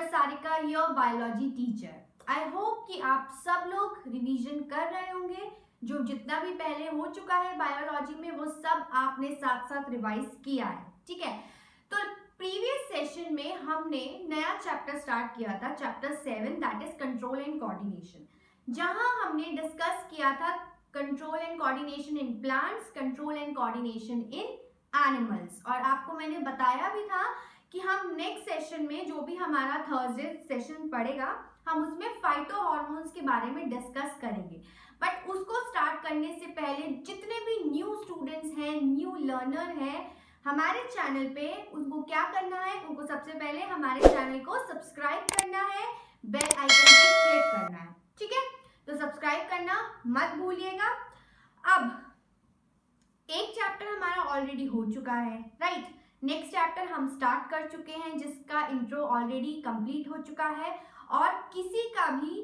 Doctor Sarika your biology teacher. I hope कि आप सब लोग रिवीजन कर रहे होंगे। जो जितना भी पहले हो चुका है बायोलॉजी में वो सब आपने साथ साथ रिवाइज किया है, ठीक है। तो प्रीवियस सेशन में हमने नया चैप्टर स्टार्ट किया था, chapter 7, that is control and coordination, जहां हमने डिस्कस किया था control and coordination in plants, control and coordination in animals. और आपको मैंने बताया भी था कि हम नेक्स्ट सेशन में जो भी हमारा थर्सडे सेशन पड़ेगा हम उसमें फाइटो हार्मोन्स के बारे में डिस्कस करेंगे। बट उसको स्टार्ट करने से पहले जितने भी न्यू स्टूडेंट्स हैं, न्यू लर्नर हैं हमारे चैनल पे, उनको क्या करना है, उनको सबसे पहले हमारे चैनल को सब्सक्राइब करना है, बेल आइकन पे क्लिक करना है, ठीक है। तो सब्सक्राइब करना मत भूलिएगा। अब एक चैप्टर हमारा ऑलरेडी हो चुका है, राइट। नेक्स्ट चैप्टर हम स्टार्ट कर चुके हैं जिसका इंट्रो ऑलरेडी कंप्लीट हो चुका है। और किसी का भी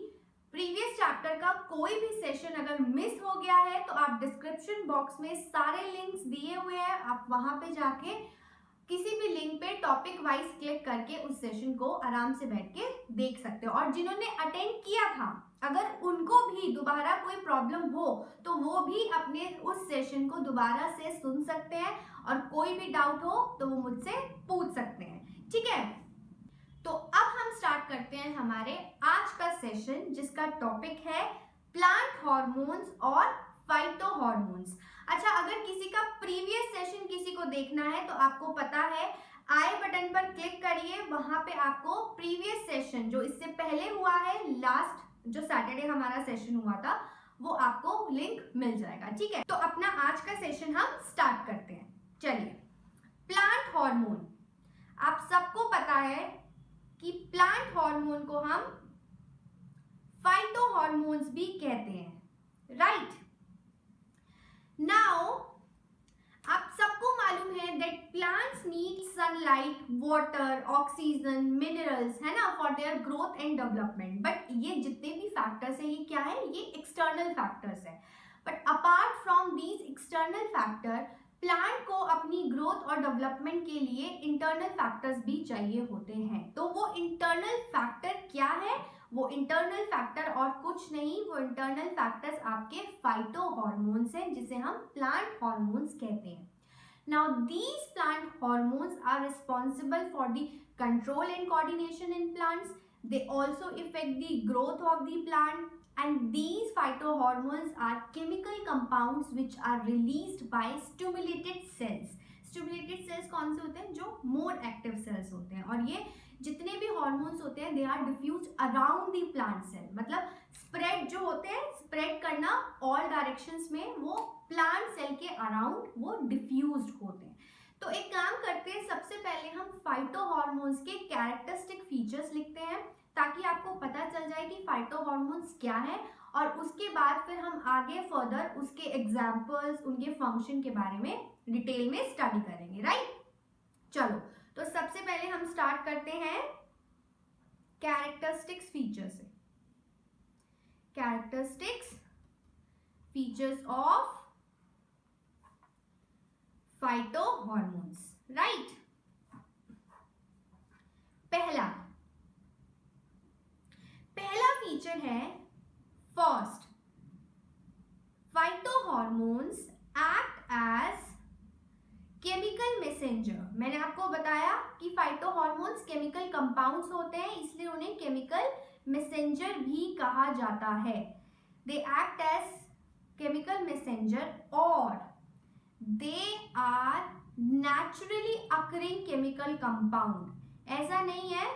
प्रीवियस चैप्टर का कोई भी सेशन अगर मिस हो गया है तो आप डिस्क्रिप्शन बॉक्स में सारे लिंक्स दिए हुए हैं, आप वहां पे जाके किसी भी लिंक पे टॉपिक वाइज क्लिक करके उस सेशन को आराम से बैठ के देख सकते हो। और जिन्होंने अटेंड किया था अगर उनको भी दोबारा कोई प्रॉब्लम हो तो वो भी अपने उस सेशन को दोबारा से सुन सकते हैं और कोई भी डाउट हो तो वो मुझसे पूछ सकते हैं, ठीक है। तो अब हम स्टार्ट करते हैं हमारे आज का सेशन जिसका टॉपिक है प्लांट हार्मोन्स और फाइटो हार्मोन्स। अच्छा, अगर किसी का प्रीवियस सेशन किसी को देखना है तो आपको पता है आई बटन पर क्लिक करिए, वहां पे आपको प्रीवियस सेशन जो इससे पहले हुआ है, लास्ट जो सैटरडे हमारा सेशन हुआ था, वो आपको लिंक मिल जाएगा, ठीक है। तो अपना आज का सेशन हम स्टार्ट करते हैं। चलिए, प्लांट हार्मोन, आप सबको पता है कि प्लांट हार्मोन को हम फाइटो हार्मोन्स भी कहते हैं, राइट। नाउ आप सबको मालूम है that plants need sunlight, water, oxygen, minerals, है ना, for their growth and development. But ये जितने भी फैक्टर्स है ये क्या है, ये एक्सटर्नल फैक्टर्स है। But apart from these external factor, plant को अपनी ग्रोथ और डेवलपमेंट के लिए इंटरनल फैक्टर्स भी चाहिए होते हैं। तो वो इंटरनल फैक्टर क्या है, वो इंटरनल फैक्टर और कुछ नहीं, वो इंटरनल फैक्टर्स आपके फाइटो हार्मोन्स हैं जिसे हम प्लांट हार्मोन्स कहते हैं। Now these plant hormones are responsible for the control and coordination in plants. They also effect the growth of the plant and these phytohormones are chemical compounds which are released by stimulated cells. Stimulated cells कौन से होते हैं, जो more active cells होते हैं। और ये जितने भी hormones होते हैं they are diffused around the plant cell, मतलब spread जो होते हैं, spread करना all directions में, वो plant cell के around वो diffused होते हैं। तो एक काम करते हैं, सबसे पहले हम फाइटोहॉर्मोन्स के कैरेक्टरिस्टिक फीचर्स लिखते हैं ताकि आपको पता चल जाए कि फाइटोहॉर्मोन्स क्या है, और उसके बाद फिर हम आगे फर्दर उसके एग्जाम्पल्स, उनके फंक्शन के बारे में डिटेल में स्टडी करेंगे, राइट। चलो, तो सबसे पहले हम स्टार्ट करते हैं कैरेक्टरिस्टिक्स फीचर से। Characteristics features of phytohormones, right. पहला फीचर है first, phytohormones act as chemical messenger. मैंने आपको बताया कि फाइटोहॉर्मोन्स केमिकल कंपाउंड्स होते हैं, इसलिए उन्हें केमिकल मैसेंजर भी कहा जाता है। They act as chemical messenger और they are naturally occurring chemical compound. ऐसा नहीं है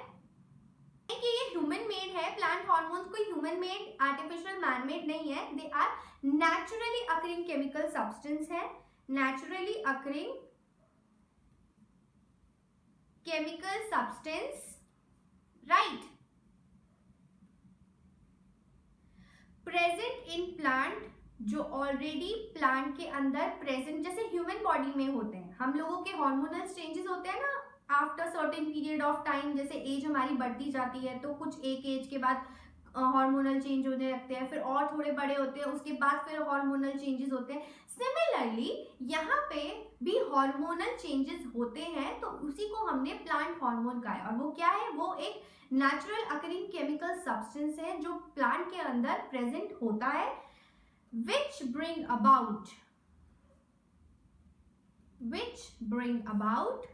कि ये ह्यूमन मेड है, प्लांट हार्मोन्स कोई human made, artificial man made नहीं है। They are naturally occurring chemical substance है, naturally occurring chemical substance, right, present in plant, जो ऑलरेडी प्लांट के अंदर प्रेजेंट, जैसे ह्यूमन बॉडी में होते हैं। हम लोगों के हार्मोनल चेंजेस होते हैं ना after certain period of time, जैसे एज हमारी बढ़ती जाती है तो कुछ एक एज के बाद हार्मोनल चेंज होने लगते हैं, फिर और थोड़े बड़े होते हैं, उसके बाद फिर हार्मोनल चेंजेस होते हैं। सिमिलरली यहाँ पे भी हार्मोनल चेंजेस होते हैं, तो उसी को हमने प्लांट हार्मोन कहा है। और वो क्या है, वो एक नेचुरल अकरिंग केमिकल सब्सटेंस है जो प्लांट के अंदर प्रेजेंट होता है, which bring about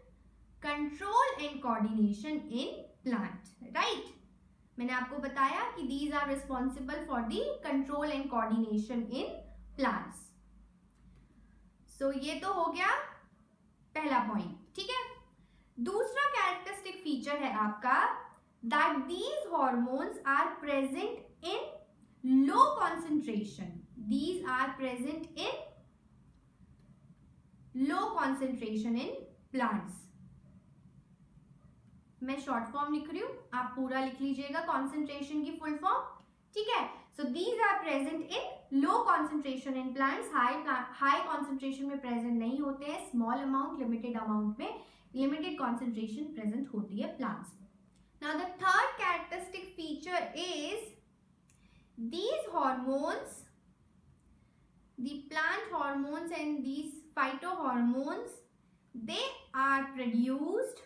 control and coordination in plant, right? मैंने आपको बताया कि these are responsible for the control and coordination in plants. So ये तो हो गया पहला पॉइंट, ठीक है। दूसरा कैरेक्टरिस्टिक फीचर है आपका that these hormones are present in low concentration. These are present in low concentration in plants. मैं शॉर्ट फॉर्म लिख रही हूं, आप पूरा लिख लीजिएगा कॉन्सेंट्रेशन की फुल फॉर्म, ठीक है। So these are present in low concentration in plants, high concentration में प्रेजेंट नहीं होते हैं, स्मॉल अमाउंट लिमिटेड अमाउंट में लिमिटेड कॉन्सेंट्रेशन प्रेजेंट होती है प्लांट्स में। Now the third characteristic feature is these hormones, the plant hormones and these phytohormones, they are produced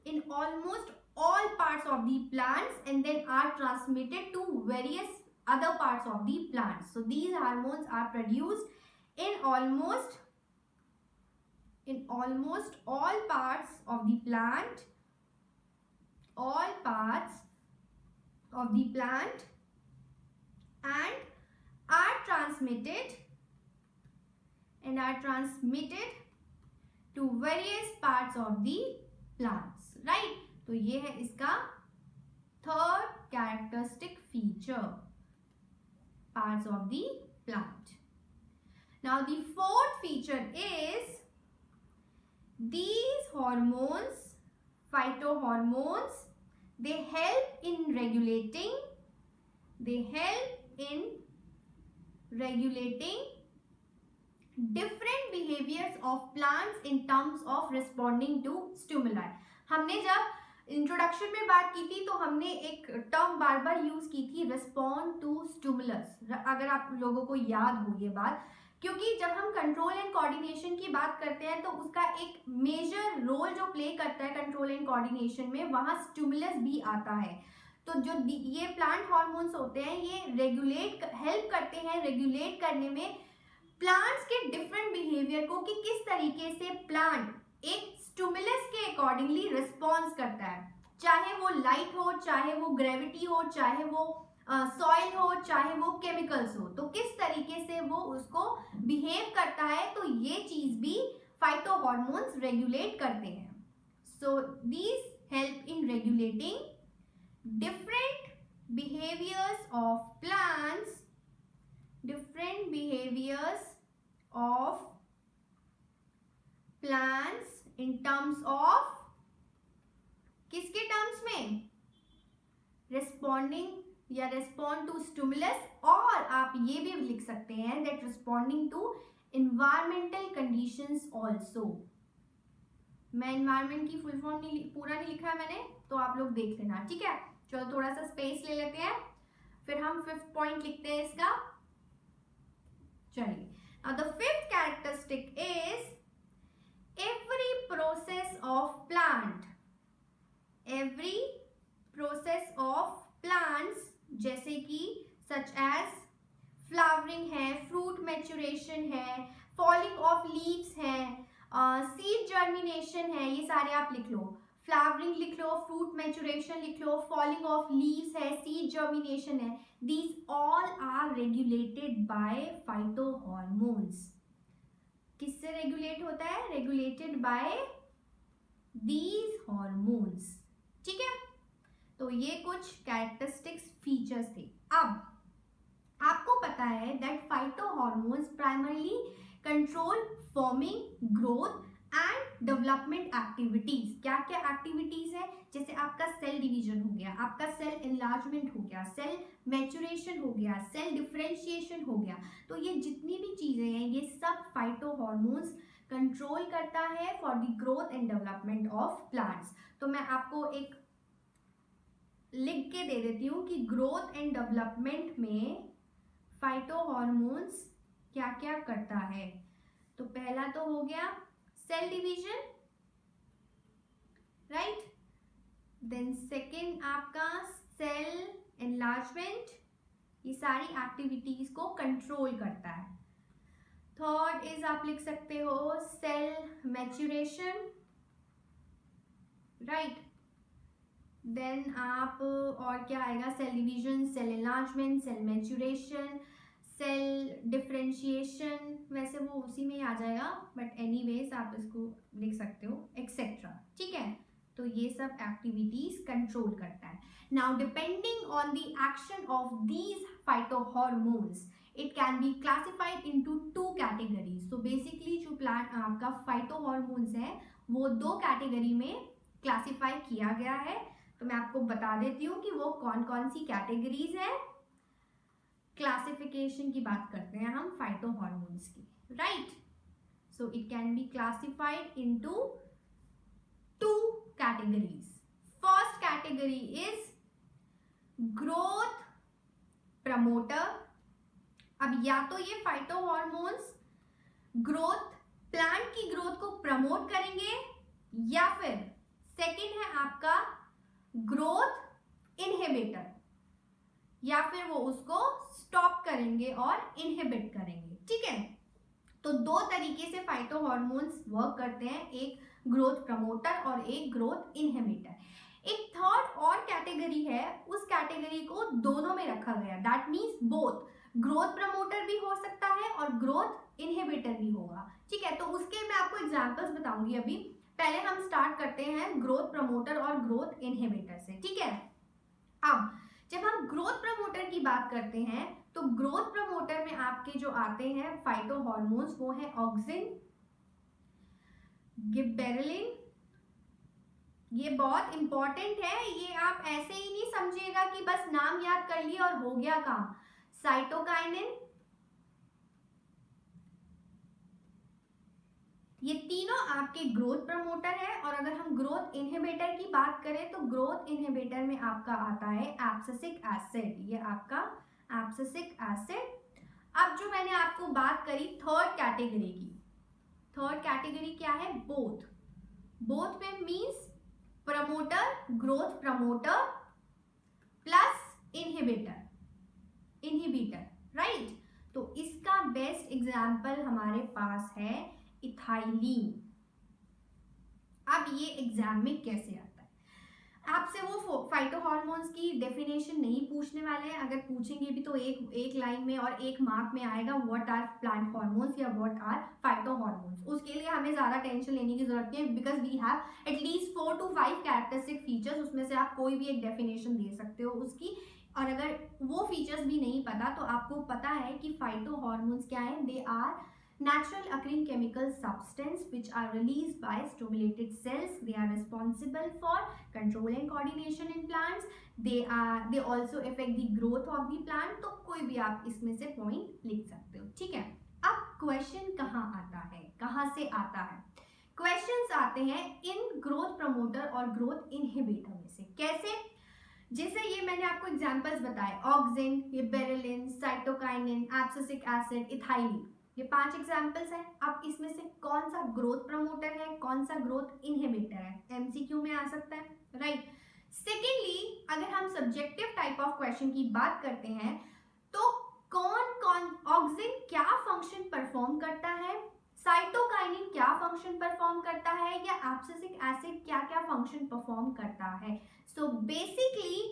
in almost all parts of the plants and then are transmitted to various other parts of the plants. So these hormones are produced in almost all parts of the plant, and are transmitted to various parts of the plants, right? तो ये है इसका third characteristic feature, parts of the plant. Now the fourth feature is these hormones, phytohormones, they help in regulating different behaviors of plants in terms of responding to stimuli. हमने जब introduction में बात की थी तो हमने एक टर्म बार बार use की थी, रिस्पॉन्ड टू स्टिमुलस, अगर आप लोगों को याद हो ये बात, क्योंकि जब हम कंट्रोल एंड कोऑर्डिनेशन की बात करते हैं तो उसका एक मेजर रोल जो प्ले करता है कंट्रोल एंड कोऑर्डिनेशन में, वहां स्टिमुलस भी आता है। तो जो ये प्लांट हार्मोन्स होते हैं ये हेल्प करते हैं रेगुलेट करने में प्लांट्स के डिफरेंट बिहेवियर को, कि किस तरीके से प्लांट एक स्टिमुलस के अकॉर्डिंगली रिस्पॉन्स करता है, चाहे वो लाइट हो, चाहे वो ग्रेविटी हो, चाहे वो सॉइल हो, चाहे वो केमिकल्स हो, तो किस तरीके से वो उसको बिहेव करता है, तो ये चीज भी फाइटोहॉर्मोन्स रेगुलेट करते हैं। So these help in regulating different behaviors of plants in terms of किसके टर्म्स में, रिस्पॉन्डिंग या रिस्पॉन्ड टू स्टिमुलस, और आप ये भी लिख सकते हैं that responding to environmental conditions also. मैं इन्वायरमेंट की फुल फॉर्म पूरा नहीं लिखा है मैंने, तो आप लोग देख लेना, ठीक है। चलो थोड़ा सा स्पेस ले लेते हैं, फिर हम फिफ्थ पॉइंट लिखते हैं इसका। चलिए, now the fifth characteristic is every process of plants जैसे कि सच एज फ्लावरिंग है, फ्रूट मैच्योरेशन है, फॉलिंग ऑफ लीव्स है, सीड जर्मिनेशन है, ये सारे आप लिख लो। फ्लावरिंग लिख लो, फ्रूट मैच्योरेशन लिख लो, फॉलिंग ऑफ लीव्स है, सीड जर्मिनेशन है, these all are regulated by phytohormones. किससे रेगुलेट होता है, रेगुलेटेड बाय दीज हॉर्मोन्स, ठीक है। तो ये कुछ कैरेक्टरिस्टिक्स फीचर्स थे। अब आपको पता है that phytohormones primarily control forming, growth and development activities. क्या क्या एक्टिविटीज है, जैसे आपका सेल डिवीजन हो गया, आपका सेल एनलार्जमेंट हो गया, सेल मैच्योरेशन हो गया, सेल डिफरेंशिएशन हो गया, तो ये जितनी भी चीजें हैं ये सब फाइटोहॉर्मोन्स कंट्रोल करता है for the growth and development of plants. तो मैं आपको एक लिख के दे देती हूँ कि ग्रोथ एंड डेवलपमेंट में फाइटोहॉर्मोन्स क्या क्या करता है। तो पहला तो हो गया cell division, right. Then second आपका सेल एनलार्जमेंट, ये सारी एक्टिविटीज को कंट्रोल करता है। थर्ड इज आप लिख सकते हो सेल मैच्यूरेशन, राइट। देन आप और क्या आएगा, cell division, cell enlargement, cell maturation, cell differentiation, वैसे वो उसी में ही आ जाएगा बट एनीवेज आप इसको लिख सकते हो, एक्सेट्रा, ठीक है। तो ये सब एक्टिविटीज कंट्रोल करता है। Now depending on the action of these phytohormones it can be classified into 2 categories. तो बेसिकली जो प्लांट आपका फाइटोहॉर्मोन्स है वो 2 कैटेगरी में क्लासिफाई किया गया है। तो मैं आपको बता देती हूँ कि वो कौन कौन सी कैटेगरीज है। क्लासिफिकेशन की बात करते हैं हम फाइटोहॉर्मोन्स की, right. So it can be classified into 2 categories. First category is growth promoter. अब या तो ये फाइटोहॉर्मोन्स ग्रोथ, प्लांट की ग्रोथ को प्रमोट करेंगे, या फिर सेकंड है आपका ग्रोथ इनहिबिटर, या फिर वो उसको स्टॉप करेंगे और इनहिबिट करेंगे, ठीक है। तो 2 तरीके से फाइटोहॉर्मोन्स वर्क करते हैं, एक ग्रोथ प्रमोटर और एक ग्रोथ इनहिबिटर। एक थर्ड और कैटेगरी है, उस कैटेगरी को दोनों में रखा गया, that means both growth promoter भी हो सकता है और ग्रोथ इनहिबिटर भी होगा, ठीक है। तो उसके मैं आपको एग्जांपल्स बताऊंगी अभी। पहले हम स्टार्ट करते हैं ग्रोथ प्रमोटर और ग्रोथ इनहिबिटर से, ठीक है। अब जब हम ग्रोथ प्रमोटर की बात करते हैं तो ग्रोथ प्रमोटर में आपके जो आते हैं फाइटोहॉर्मोन्स वो है ऑक्सिन, गिबरेलिन। ये बहुत इंपॉर्टेंट है, ये आप ऐसे ही नहीं समझिएगा कि बस नाम याद कर लिए और हो गया काम। साइटोकाइनिन, ये तीनों आपके ग्रोथ प्रमोटर है। और अगर हम ग्रोथ इनहिबिटर की बात करें तो ग्रोथ इनहिबिटर में आपका आता है एब्सिसिक एसिड, ये आपका एब्सिसिक एसिड। अब जो मैंने आपको बात करी थर्ड कैटेगरी की, थर्ड कैटेगरी क्या है, बोथ। बोथ में means promoter, growth promoter plus inhibitor, right. तो इसका बेस्ट एग्जांपल हमारे पास है इथाइलिन। अब ये एग्जाम में कैसे आता है, आपसे वो फाइटोहॉर्मोन्स की डेफिनेशन नहीं पूछने वाले हैं, अगर पूछेंगे भी तो एक लाइन में और 1 मार्क में आएगा व्हाट आर प्लांट हॉर्मोन्स या व्हाट आर फाइटोहॉर्मोन्स। उसके लिए हमें ज्यादा टेंशन लेने की जरूरत नहीं है, because we have at least 4 to 5 characteristic features, उसमें से आप कोई भी एक डेफिनेशन दे सकते हो उसकी। और अगर वो फीचर्स भी नहीं पता तो आपको पता है कि फाइटोहॉर्मोन्स क्या है, they are natural occurring chemical substance which are released by stimulated cells. They are responsible for control and coordination in plants. They also affect the growth of the plant. तो कोई भी आप इसमें से पॉइंट लिख सकते हो, ठीक है। अब क्वेश्चन कहाँ आता है, कहाँ से आता है? क्वेश्चंस आते हैं इन ग्रोथ प्रमोटर और ग्रोथ इनहिबिटर में से। कैसे? जैसे ये मैंने आपको एग्जांपल्स बताए, auxin, gibberellin, cytokinin, abscisic acid, ethylene, ये 5 एग्जाम्पल्स हैं। अब इसमें से कौन सा ग्रोथ प्रमोटर है, कौन सा ग्रोथ इनहिबिटर है, एमसीक्यू में आ सकता है, राइट। सेकेंडली, अगर हम सब्जेक्टिव टाइप ऑफ क्वेश्चन की बात करते हैं तो कौन कौन, ऑक्सिन क्या फंक्शन परफॉर्म करता है, साइटोकाइनिन क्या फंक्शन परफॉर्म करता है, या एब्सिसिक एसिड क्या क्या फंक्शन परफॉर्म करता है। सो बेसिकली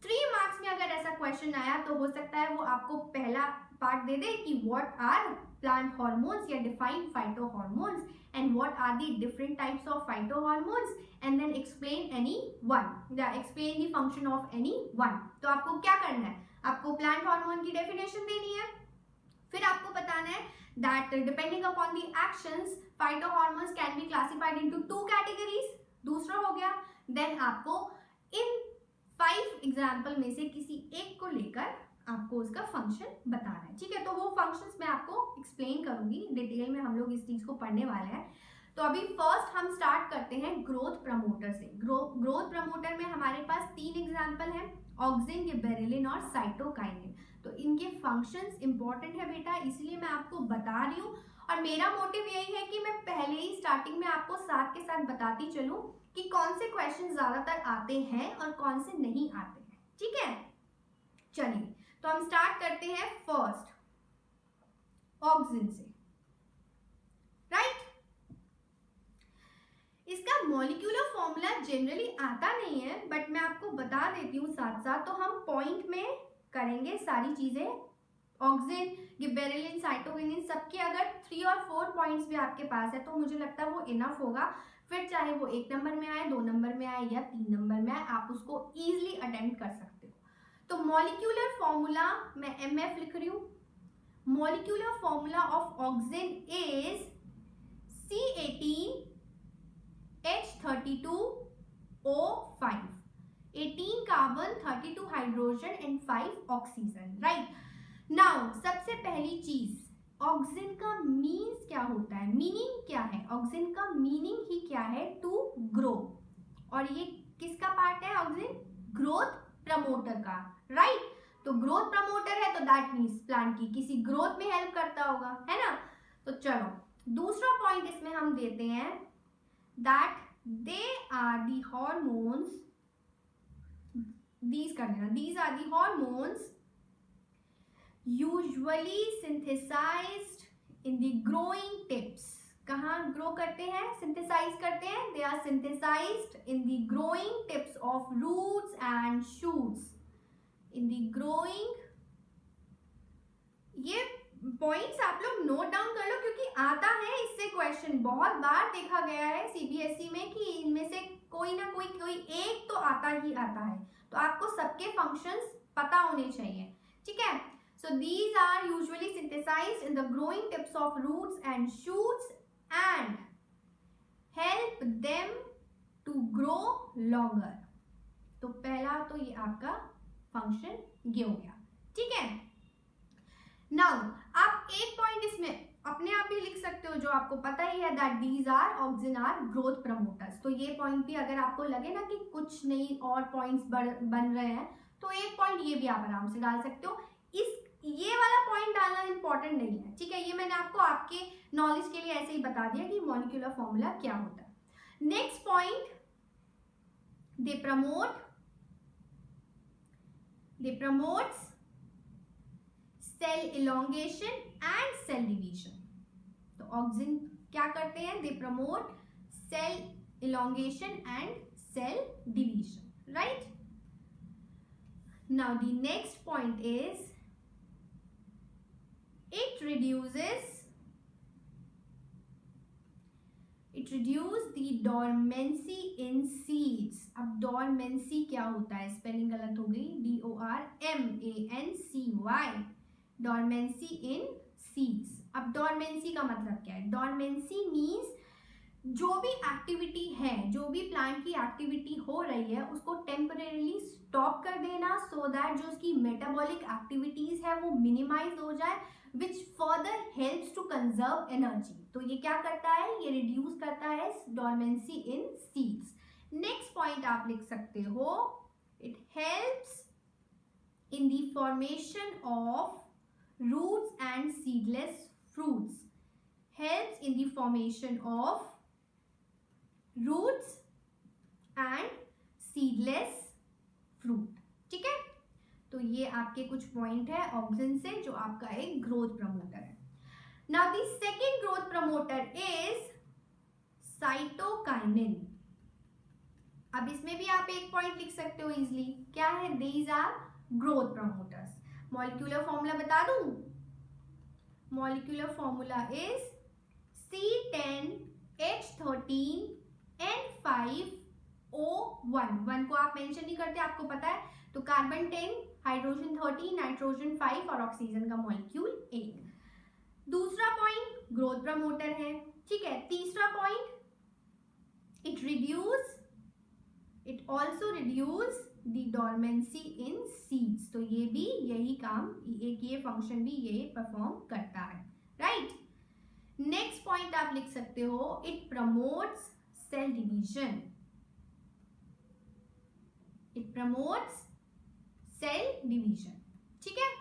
3 मार्क्स में अगर ऐसा क्वेश्चन आया तो हो सकता है वो आपको पहला पार्ट दे दे कि व्हाट आर प्लांट हॉर्मोन्स या define phytohormones and what are the different types of phytohormones and then explain any one या explain the function of any one. तो आपको क्या करना है, आपको प्लांट हार्मोन की डेफिनेशन देनी है, फिर आपको बताना है that depending upon the actions phytohormones can be classified into 2 categories, दूसरा हो गया। देन आपको इन 5 एग्जाम्पल में से किसी एक को लेकर आपको उसका फंक्शन बताना है, ठीक है। तो वो फंक्शंस मैं आपको एक्सप्लेन करूंगी डिटेल में, हम लोग इस चीज को पढ़ने वाले हैं। तो अभी फर्स्ट हम स्टार्ट करते हैं ग्रोथ प्रमोटर से। ग्रोथ प्रमोटर में हमारे पास 3 एग्जाम्पल हैं, ऑक्सिन, गिबरेलिन और साइटोकाइनिन। तो इनके फंक्शंस इंपॉर्टेंट है बेटा, इसलिए मैं आपको बता रही हूँ। और मेरा मोटिव यही है कि मैं पहले ही स्टार्टिंग में आपको साथ के साथ बताती चलूँ कि कौन से क्वेश्चन ज्यादातर आते हैं और कौन से नहीं आते हैं। ठीक है, चलिए तो हम स्टार्ट करते हैं फर्स्ट ऑक्सिन से। राइट, इसका मॉलिक्यूलर फॉर्मूला जनरली आता नहीं है, बट मैं आपको बता देती हूँ साथ साथ, तो हम पॉइंट में करेंगे सारी चीजें। ऑक्सिन, गिबेरेलिन, साइटोकिनिन, सबके अगर 3 और 4 पॉइंट्स भी आपके पास है तो मुझे लगता है वो इनफ होगा। फिर चाहे वो 1 नंबर में आए, 2 नंबर में आए या 3 नंबर में आए, आप उसको इजीली अटेम्प्ट कर सकते हो। तो मॉलिक्यूलर फॉर्मूला मैं MF लिख रही हूँ। Molecular formula of auxin is C18H32O5, 18 carbon, 32 hydrogen and 5 oxygen. Right, now सबसे पहली चीज, ऑक्सिन का मीन्स क्या होता है, मीनिंग क्या है? ऑक्सिन का मीनिंग ही क्या है? To grow. और ये किसका पार्ट है ऑक्सिन? ग्रोथ प्रमोटर का। राइट, तो ग्रोथ प्रमोटर है तो दैट मीन्स प्लांट की किसी ग्रोथ में हेल्प करता होगा, है ना। तो चलो दूसरा पॉइंट इसमें हम देते हैं, that they are the hormones, these कर लेना, these are the hormones usually synthesized in the growing tips। कहाँ ग्रो करते हैं, सिंथेसाइज करते हैं? they are synthesized in the growing tips of roots and shoots, in the growing। ये points आप लोग नोट डाउन कर लो क्योंकि आता है इससे क्वेश्चन, बहुत बार देखा गया है CBSE में कि इनमें से कोई ना कोई एक तो आता ही आता है, तो आपको सबके फंक्शंस पता होने चाहिए। ठीक है, so these are usually synthesized in the growing tips of roots and shoots and help them to grow longer। तो पहला तो ये आपका फंक्शन ये हो गया। ठीक है, नाउ आप एक पॉइंट इसमें अपने आप ही लिख सकते हो जो आपको पता ही है, that these are auxin are growth promoters. तो ये पॉइंट भी अगर आपको लगे ना कि कुछ नहीं और पॉइंट्स बन रहे हैं तो एक पॉइंट ये भी आप आराम से डाल सकते हो। ये वाला पॉइंट डालना इंपॉर्टेंट नहीं है। ठीक है, ये मैंने आपको आपके नॉलेज के लिए ऐसे ही बता दिया कि मॉलिक्यूलर फॉर्मूला क्या होता है। Next point, they promotes cell elongation and cell division. तो ऑक्सिन क्या करते हैं? They promote cell elongation and cell division. Right, now the next point is it reduce the dormancy in seeds। अब dormancy क्या होता है? स्पेलिंग गलत हो गई, DORMANCY, dormancy in seeds। अब dormancy का मतलब क्या है? dormancy means जो भी एक्टिविटी है, जो भी प्लांट की एक्टिविटी हो रही है उसको टेम्परेरीली स्टॉप कर देना, सो दैट जो उसकी मेटाबॉलिक एक्टिविटीज है वो मिनिमाइज हो जाए, which further helps to conserve energy. तो ये क्या करता है? ये रिड्यूस करता है dormancy in seeds. Next point आप लिख सकते हो, it helps in the formation of roots and seedless fruits. Helps in the formation of roots and seedless fruit. ठीक है, तो ये आपके कुछ पॉइंट है ऑक्सिन से जो आपका एक ग्रोथ प्रमोटर है। Now the second growth promoter is cytokinin. अब इसमें भी आप एक पॉइंट लिख सकते हो इजीली, क्या है? These are growth promoters. Molecular formula बता दूं, मॉलिक्यूलर फॉर्मूला इज C10H13N5O1। 1 को आप मेंशन नहीं करते, आपको पता है। तो कार्बन 10, हाइड्रोजन 13, नाइट्रोजन 5 और ऑक्सीजन का मॉलिक्यूल 1। दूसरा पॉइंट ग्रोथ प्रमोटर है। ठीक है, तीसरा point, it also reduce the dormancy in seeds. तो ये भी यही काम, एक ये फंक्शन भी ये परफॉर्म करता है। राइट, नेक्स्ट पॉइंट आप लिख सकते हो, it promotes cell division. It promotes cell division. ठीक है,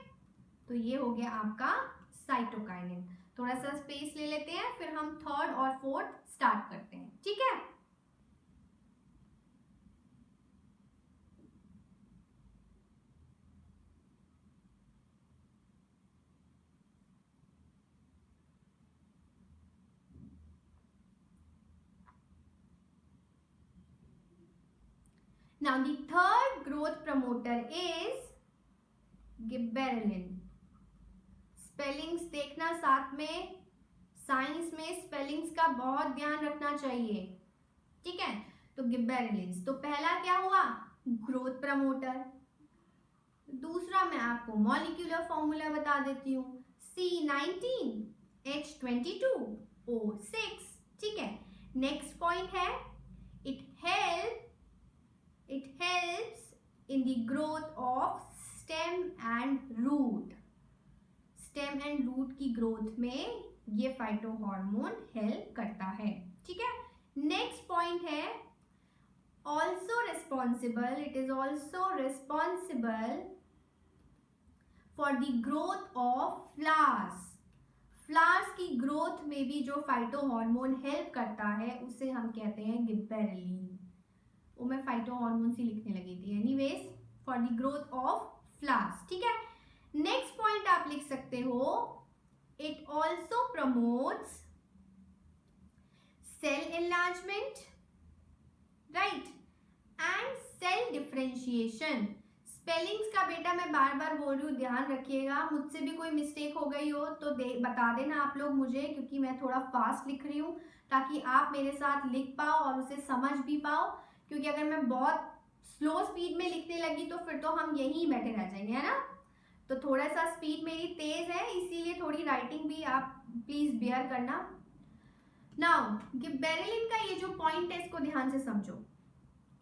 तो ये हो गया आपका साइटोकाइनिन। थोड़ा सा स्पेस ले लेते हैं, फिर हम थर्ड और फोर्थ स्टार्ट करते हैं। ठीक है, Now the third growth promoter is gibberellin. Spellings देखना साथ में, साइंस में स्पेलिंग्स का बहुत ध्यान रखना चाहिए, ठीक है. तो गिबेरेलिन, तो पहला क्या हुआ, ग्रोथ प्रमोटर. दूसरा मैं आपको मॉलिक्यूलर फॉर्मूला बता देती हूँ, C19H22O6, ठीक है. नेक्स्ट पॉइंट है, it helps in the growth of stem and root. Stem and root की ग्रोथ में ये फाइटोहॉर्मोन हेल्प करता है, ठीक है. नेक्स्ट पॉइंट है, also responsible, it is also responsible for the growth of flowers. Flowers की ग्रोथ में भी जो फाइटोहॉर्मोन हेल्प करता है उसे हम कहते हैं गिबेरेलिन. वो मैं फाइटोहॉर्मोन से लिखने लगी थी. Anyways, for the growth of flowers, ठीक है. नेक्स्ट पॉइंट आप लिख सकते हो, it also promotes cell enlargement, right, and cell differentiation. Spellings का बेटा मैं बार बार बोल रही हूँ, ध्यान रखिएगा. मुझसे भी कोई मिस्टेक हो गई हो तो बता देना आप लोग मुझे, क्योंकि मैं थोड़ा फास्ट लिख रही हूँ ताकि आप मेरे साथ लिख पाओ और उसे समझ भी पाओ. क्योंकि अगर मैं बहुत स्लो स्पीड में लिखने लगी तो फिर तो हम यहीं बैठे रह जाएंगे, है ना. तो थोड़ा सा स्पीड मेरी तेज है, इसीलिए थोड़ी राइटिंग भी आप प्लीज बेयर करना. नाउ गिबेरेलिन का ये जो पॉइंट है इसको ध्यान से समझो.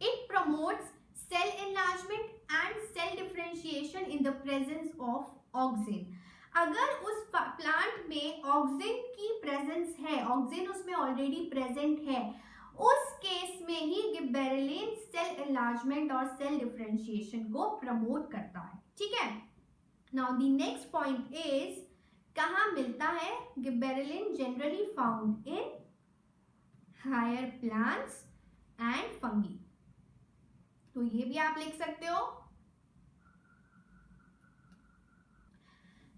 It promotes cell enlargement and cell differentiation in the presence of auxin. अगर उस प्लांट में ऑक्सिन की प्रेजेंस है, ऑक्सिन उसमें ऑलरेडी प्रेजेंट है, उस केस में ही गिबेरेलिन सेल एनलार्जमेंट और सेल डिफरेंशिएशन को प्रमोट करता है, ठीक है. Now the next point is, कहाँ मिलता है gibberellin? Generally found in higher plants and fungi. तो ये भी आप लिख सकते हो.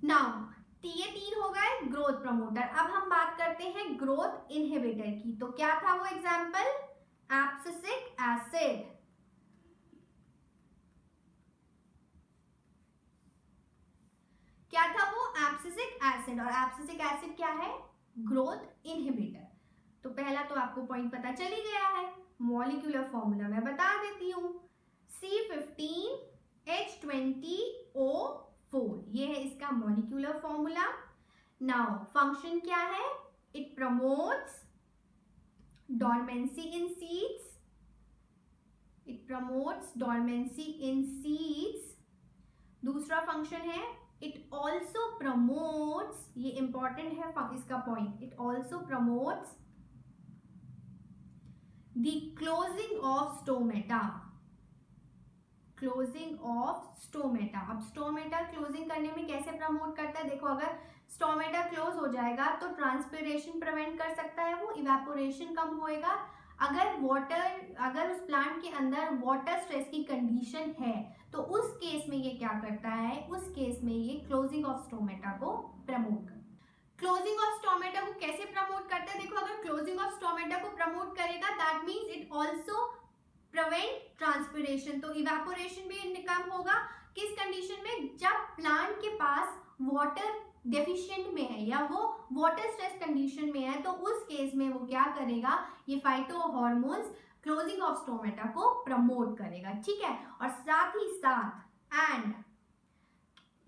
नाउ ये तीन हो गए ग्रोथ प्रमोटर. अब हम बात करते हैं ग्रोथ इनहिबिटर की. तो क्या था वो एग्जांपल? Abscisic acid. क्या था वो? Abscisic acid. और एब्सिसिक एसिड क्या है? Growth inhibitor. तो पहला तो आपको पॉइंट पता चल ही गया है. मॉलिक्यूलर फॉर्मूला मैं बता देती हूँ, C15H20O4, ये है इसका मॉलिक्यूलर फॉर्मूला. नाउ फंक्शन क्या है? It promotes dormancy in seeds. It promotes dormancy in seeds. दूसरा फंक्शन है, इट ऑल्सो प्रमोट्स, ये इंपॉर्टेंट है इसका point, it also promotes the closing of stomata. Closing of stomata. अब स्टोमेटा क्लोजिंग करने में कैसे प्रमोट करता है? देखो, अगर स्टोमेटा क्लोज हो जाएगा तो ट्रांसपिरेशन प्रिवेंट कर सकता है, वो इवेपोरेशन कम होएगा. अगर उस प्लांट के अंदर वाटर स्ट्रेस की कंडीशन है तो उस केस में ये क्या करता है? उस केस में ये क्लोजिंग ऑफ स्टोमेटा को प्रमोट करता है. क्लोजिंग ऑफ स्टोमेटा को कैसे प्रमोट करता है? देखो, अगर क्लोजिंग ऑफ स्टोमेटा को प्रमोट करेगा that means it also prevent transpiration. तो इवेपोरेशन भी कम होगा. किस कंडीशन में? जब प्लांट के पास वाटर डेफिशिएंट में है या वो वाटर स्ट्रेस कंडीशन में है, तो उस केस में वो क्या करेगा? ये फाइटोहॉर्मोन्स क्लोजिंग ऑफ स्टोमेटा को प्रमोट करेगा, ठीक है. और साथ ही साथ एंड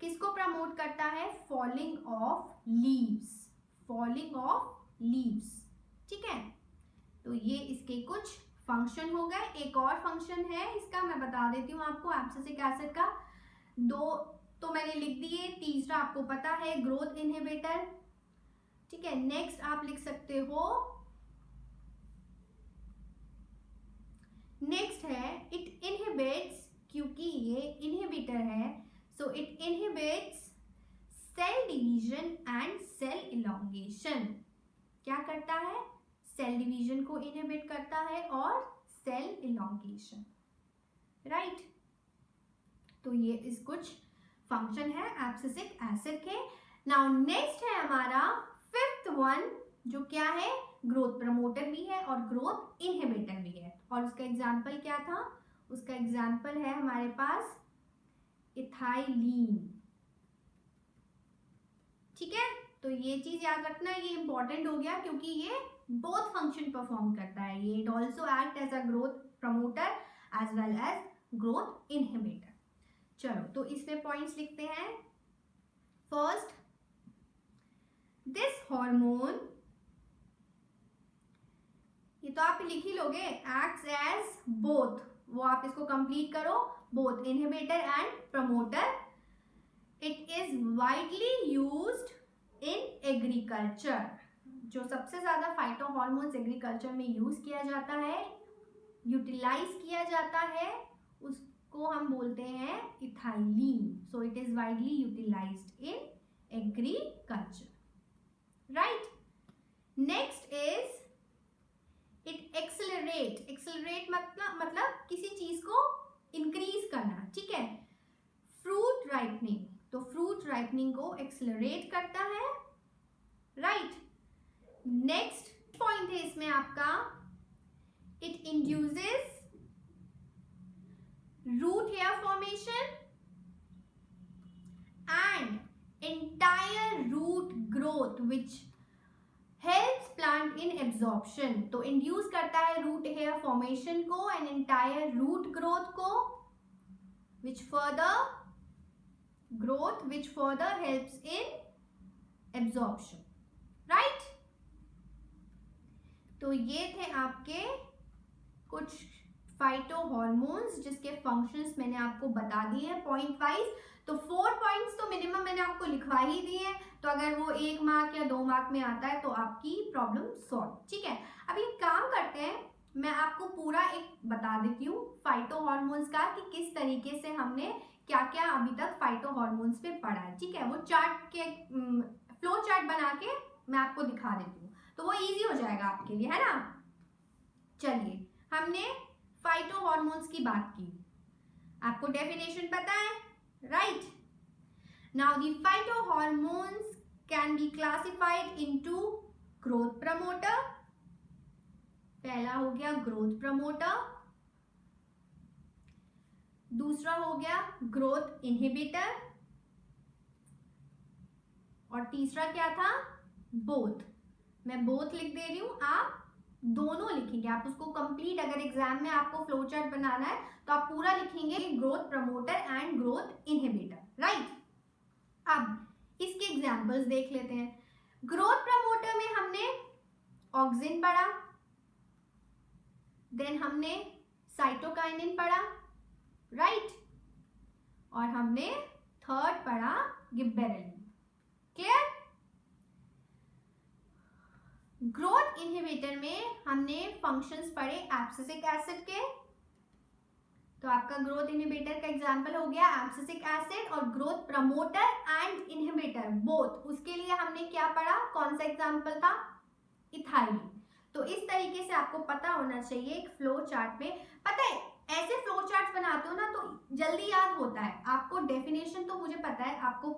किसको प्रमोट करता है? Falling of leaves. Falling of leaves, ठीक है. तो ये इसके कुछ फंक्शन हो गए. एक और फंक्शन है इसका, मैं बता देती हूँ आपको. एब्सिसिक एसिड का 2 तो मैंने लिख दिए, तीसरा आपको पता है ग्रोथ इनहिबिटर, ठीक है. नेक्स्ट आप लिख सकते हो, नेक्स्ट है इट इनहिबिट्स, क्योंकि ये इनहिबिटर है so it inhibits cell division and cell elongation. क्या करता है? सेल डिवीजन को इनहिबिट करता है और सेल इलॉन्गेशन, राइट. तो ये इस कुछ फंक्शन है एब्सिसिक एसिड के. नाउ नेक्स्ट है हमारा 5th वन, जो क्या है? ग्रोथ प्रमोटर भी है और ग्रोथ इनहिबिटर भी है. और उसका एग्जांपल क्या था? उसका एग्जाम्पल है हमारे पास इथाइलीन। ठीक है, तो ये चीज याद रखना, ये इंपॉर्टेंट हो गया क्योंकि ये बोथ फंक्शन परफॉर्म करता है। ये it also act as a growth promoter as well as growth inhibitor. चलो तो इसमें पॉइंट्स लिखते हैं। फर्स्ट, दिस हार्मोन, ये तो आप लिख ही लोगे, एक्ट्स एज बोथ, वो आप इसको कंप्लीट करो, both inhibitor and promoter. It is widely used in agriculture. जो सबसे ज्यादा फाइटो हॉर्मोन्स एग्रीकल्चर में यूज किया जाता है, यूटिलाइज किया जाता है, उसको हम बोलते हैं ethylene. So it is widely utilized in agriculture, right. Next is it accelerate. Accelerate मतलब किसी चीज को इंक्रीज करना, ठीक है। फ्रूट राइपनिंग, तो फ्रूट राइपनिंग को एक्सेलरेट करता है, राइट। नेक्स्ट पॉइंट है इसमें आपका, it induces root hair formation and entire root growth which helps plant in absorption. तो इंड्यूस करता है रूट हेयर फॉर्मेशन को एंड एंटायर रूट ग्रोथ को, which further helps in absorption, right? तो ये थे आपके कुछ फाइटो हॉर्मोन्स जिसके फंक्शंस मैंने आपको बता दिए हैं पॉइंट वाइज। तो 4 पॉइंट्स तो मिनिमम मैंने आपको लिखवा ही दिए हैं, तो अगर वो 1 मार्क या 2 मार्क में आता है तो आपकी प्रॉब्लम सॉल्व, ठीक है। अब एक काम करते हैं, मैं आपको पूरा एक बता देती हूँ फाइटो हॉर्मोन्स का कि किस तरीके से हमने क्या क्या अभी तक फाइटो हॉर्मोन्स पे पढ़ा है, ठीक है। वो चार्ट के फ्लो चार्ट बना के मैं आपको दिखा देती हूँ, तो वो इजी हो जाएगा आपके लिए, है ना। चलिए, हमने फाइटो हॉर्मोन्स की बात की, आपको डेफिनेशन पता है, right. Now the phyto hormones can be classified into growth promoter, पहला हो गया ग्रोथ प्रमोटर, दूसरा हो गया ग्रोथ इनहिबिटर, और तीसरा क्या था, बोथ। मैं बोथ लिख दे रही हूं, आप दोनों लिखेंगे, आप उसको कंप्लीट, अगर एग्जाम में आपको फ्लो चार्ट बनाना है तो आप पूरा लिखेंगे growth promoter and growth inhibitor, right. अब इसके एग्जांपल्स देख लेते हैं। ग्रोथ प्रमोटर में हमने ऑक्सिन पढ़ा, देन हमने साइटोकाइनिन पढ़ा, राइट, और हमने थर्ड पढ़ा गिबरेलिन, क्लियर। ग्रोथ इनहिबिटर में हमने फंक्शंस पढ़े एब्सिसिक एसिड के, तो आपका ग्रोथ इनहिबिटर का एग्जांपल हो गया एब्सिसिक एसिड, और growth promoter and inhibitor both, उसके लिए हमने क्या पढ़ा, कौन सा एग्जांपल था, इथाइलिन। तो इस तरीके से आपको पता होना चाहिए एक फ्लो चार्ट में, पता है ऐसे फ्लो चार्ट बनाते हो ना तो जल्दी याद होता है आपको। डेफिनेशन तो मुझे पता है, आपको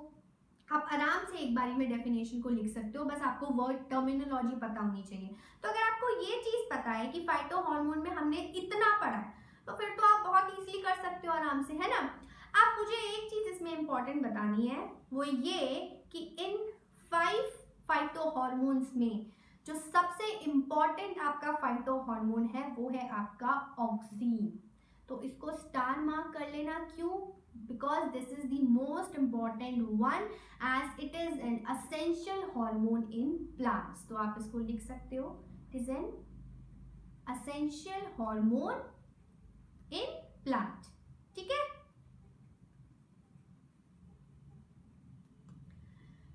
आप आराम से एक बारी में डेफिनेशन को लिख सकते हो, बस आपको वर्ड टर्मिनोलॉजी पता होनी चाहिए। तो अगर आपको ये चीज पता है कि फाइटो हार्मोन में हमने इतना पढ़ा है, तो फिर तो आप बहुत इजीली कर सकते हो आराम से, है ना। आप मुझे एक चीज इसमें इंपॉर्टेंट बतानी है, वो ये कि इन 5 फाइटो हार्मोन्स में जो सबसे इंपॉर्टेंट आपका फाइटो हार्मोन है वो है आपका ऑक्सीन। तो इसको स्टार मार्क कर लेना, क्यों, because this is the most important one as it is an essential hormone in plants। तो आप इसको लिख सकते हो, it is an essential hormone in plant, ठीक है।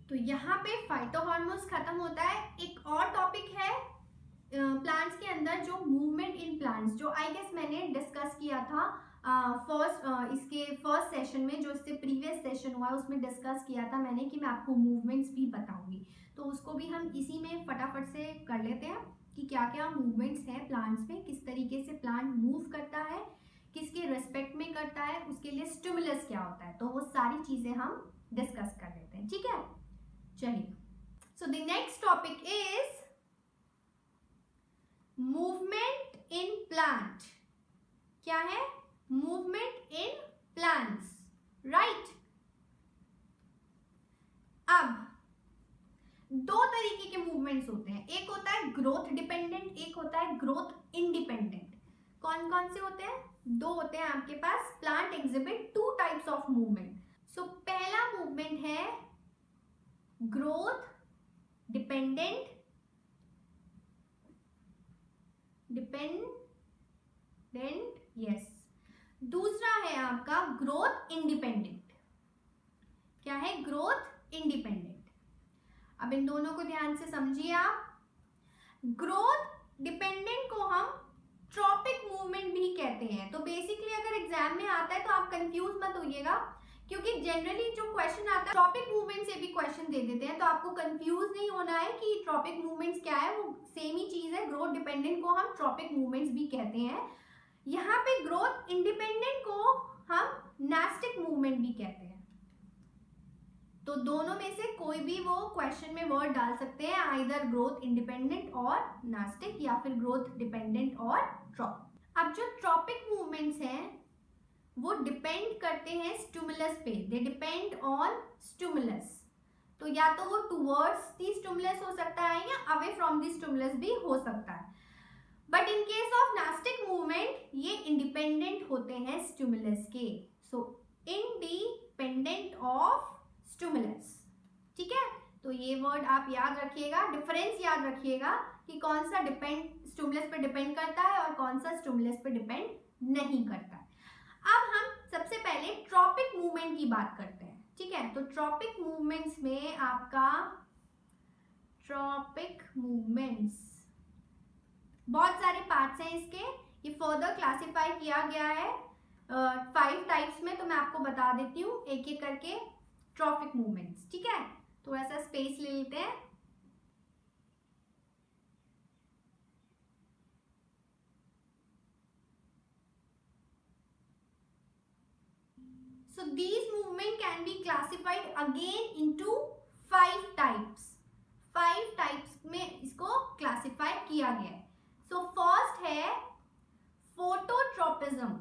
तो यहाँ पे फाइटो हॉर्मोन्स खत्म होता है। एक और टॉपिक है प्लांट्स के अंदर, जो मूवमेंट इन प्लांट्स, जो आई गेस मैंने डिस्कस किया था इसके फर्स्ट सेशन में, जो इससे प्रीवियस सेशन हुआ उसमें डिस्कस किया था मैंने कि मैं आपको मूवमेंट्स भी बताऊंगी, तो उसको भी हम इसी में फटाफट से कर लेते हैं कि क्या क्या मूवमेंट्स हैं प्लांट्स में, किस तरीके से प्लांट मूव करता है, किसके रेस्पेक्ट में करता है, उसके लिए स्टिमुलस क्या होता है, तो वो सारी चीजें हम डिस्कस कर लेते हैं, ठीक है। चलिए, so the next topic is movement in plant. क्या है मूवमेंट इन प्लांट्स, राइट। अब दो तरीके के मूवमेंट्स होते हैं, एक होता है ग्रोथ डिपेंडेंट, एक होता है ग्रोथ इंडिपेंडेंट। कौन कौन से होते हैं? दो होते हैं आपके पास। Plant exhibit two types of movement. So पहला मूवमेंट है ग्रोथ डिपेंडेंट, यस। दूसरा है आपका ग्रोथ इंडिपेंडेंट। क्या है? Growth independent. अब इन दोनों को ध्यान से समझिए आप। ग्रोथ डिपेंडेंट को हम ट्रॉपिक मूवमेंट भी कहते हैं। तो बेसिकली अगर एग्जाम में आता है तो आप कंफ्यूज मत होइएगा, क्योंकि जनरली जो क्वेश्चन आता है ट्रॉपिक मूवमेंट से भी क्वेश्चन दे देते हैं, तो आपको कंफ्यूज नहीं होना है कि ट्रॉपिक मूवमेंट्स क्या है, वो सेम ही चीज है। ग्रोथ डिपेंडेंट को हम ट्रॉपिक मूवमेंट्स भी कहते हैं। यहाँ पे ग्रोथ इंडिपेंडेंट को हम नास्टिक मूवमेंट भी कहते हैं। तो दोनों में से कोई भी वो क्वेश्चन में वर्ड डाल सकते हैं, आइदर ग्रोथ इंडिपेंडेंट और नास्टिक, या फिर ग्रोथ डिपेंडेंट और ट्रॉपिक। अब जो ट्रॉपिक मूवमेंट्स हैं वो डिपेंड करते हैं स्टिमुलस पे, दे डिपेंड ऑन स्टिमुलस। तो या तो वो टुवर्ड्स दी स्टिमुलस हो सकता है या अवे फ्रॉम दी स्टिमुलस भी हो सकता है। But in case of nastic movement ये इंडिपेंडेंट होते हैं स्टिमुलस के। सो इंडिपेंडेंट ऑफ स्टिमुलस, ठीक है। तो ये वर्ड आप याद रखिएगा, डिफरेंस याद रखिएगा कि कौन सा स्टिमुलस पे डिपेंड करता है और कौन सा स्टिमुलस पे डिपेंड नहीं करता है। अब हम सबसे पहले ट्रॉपिक मूवमेंट की बात करते हैं, ठीक है। तो ट्रॉपिक मूवमेंट्स में आपका ट्रॉपिक मूवमेंट्स बहुत सारे पार्ट्स हैं इसके, ये फर्दर क्लासिफाई किया गया है 5 टाइप्स में। तो मैं आपको बता देती हूँ एक एक करके ट्रॉपिक मूवमेंट्स, ठीक है। थोड़ा सा स्पेस ले लेते हैं। So these movement can be classified again into 5 types. 5 types में इसको क्लासिफाई किया गया है। So first है phototropism.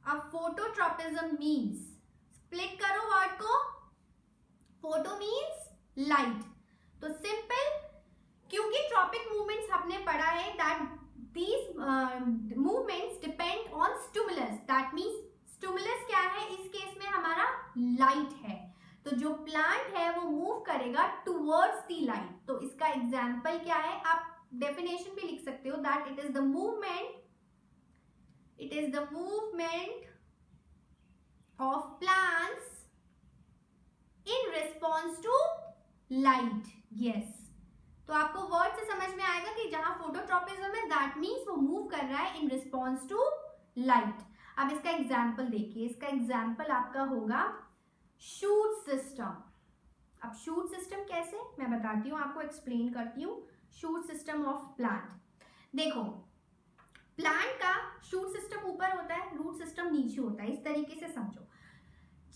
अब phototropism means, स्प्लिट करो वर्ड को, फोटो मीन्स लाइट। तो सिंपल, क्योंकि ट्रॉपिक मूवमेंट्स हमने पढ़ा है that these movements depend on stimulus, that means stimulus क्या है इस केस में? हमारा लाइट है। तो जो प्लांट है वो मूव करेगा टुवर्ड्स दी लाइट। तो इसका एग्जाम्पल क्या है? आप डेफिनेशन भी लिख सकते हो that it is the movement of plants in response to light. Yes. तो आपको वर्ड से समझ में आएगा कि जहां फोटोट्रॉपिज्म है दैट मीन्स वो मूव कर रहा है इन रिस्पॉन्स टू लाइट। अब इसका एग्जाम्पल देखिए, इसका एग्जाम्पल आपका होगा शूट सिस्टम। अब शूट सिस्टम कैसे, मैं बताती हूँ आपको, एक्सप्लेन करती हूँ। शूट सिस्टम ऑफ प्लांट, देखो प्लांट का शूट सिस्टम ऊपर होता है, रूट सिस्टम नीचे होता है। इस तरीके से समझो,